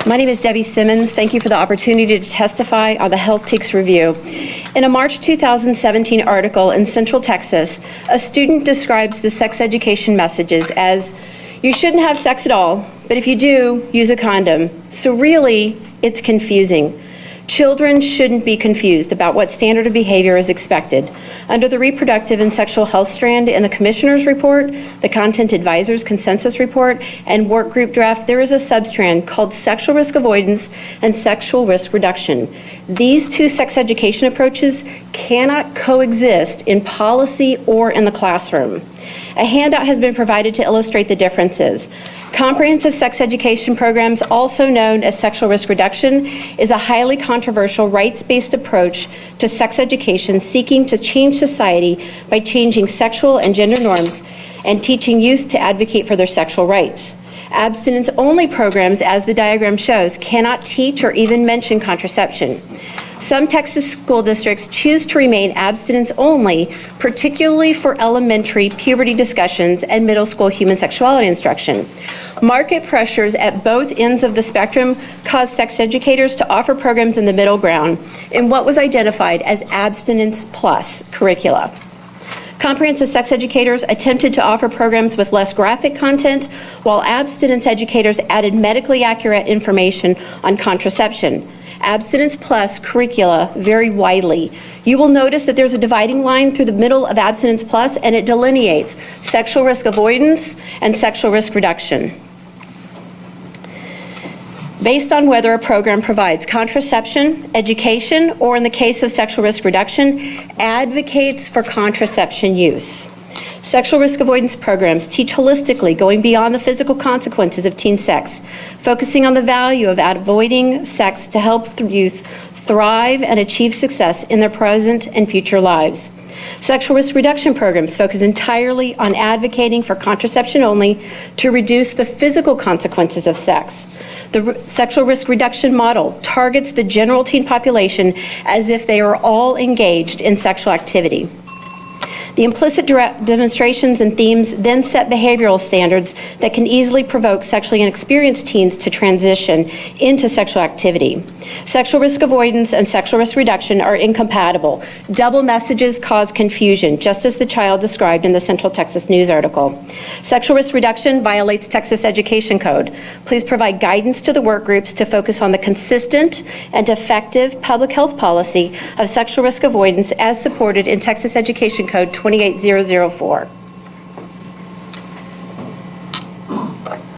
My name is Debbie Simmons. Thank you for the opportunity to testify on the Health Teaks Review. In a March 2017 article in Central Texas, a student describes the sex education messages as, "You shouldn't have sex at all, but if you do, use a condom." So really, it's confusing. Children shouldn't be confused about what standard of behavior is expected. Under the reproductive and sexual health strand in the Commissioner's report, the Content Advisor's consensus report, and work group draft, there is a substrand called sexual risk avoidance and sexual risk reduction. These two sex education approaches cannot coexist in policy or in the classroom. A handout has been provided to illustrate the differences. Comprehensive sex education programs, also known as sexual risk reduction, is a highly controversial rights-based approach to sex education seeking to change society by changing sexual and gender norms and teaching youth to advocate for their sexual rights. Abstinence-only programs, as the diagram shows, cannot teach or even mention contraception. Some Texas school districts choose to remain abstinence-only, particularly for elementary puberty discussions and middle school human sexuality instruction. Market pressures at both ends of the spectrum cause sex educators to offer programs in the middle ground in what was identified as abstinence plus curricula. Comprehensive sex educators attempted to offer programs with less graphic content, while abstinence educators added medically accurate information on contraception. Abstinence plus curricula vary widely. You will notice that there's a dividing line through the middle of Abstinence plus, and it delineates sexual risk avoidance and sexual risk reduction based on whether a program provides contraception, education, or in the case of sexual risk reduction, advocates for contraception use. Sexual risk avoidance programs teach holistically, going beyond the physical consequences of teen sex, focusing on the value of avoiding sex to help youth thrive and achieve success in their present and future lives. Sexual risk reduction programs focus entirely on advocating for contraception only to reduce the physical consequences of sex. The sexual risk reduction model targets the general teen population as if they are all engaged in sexual activity. The implicit demonstrations and themes then set behavioral standards that can easily provoke sexually inexperienced teens to transition into sexual activity. Sexual risk avoidance and sexual risk reduction are incompatible. Double messages cause confusion, just as the child described in the Central Texas News article. Sexual risk reduction violates Texas Education Code. Please provide guidance to the work groups to focus on the consistent and effective public health policy of sexual risk avoidance as supported in Texas Education Code 28004.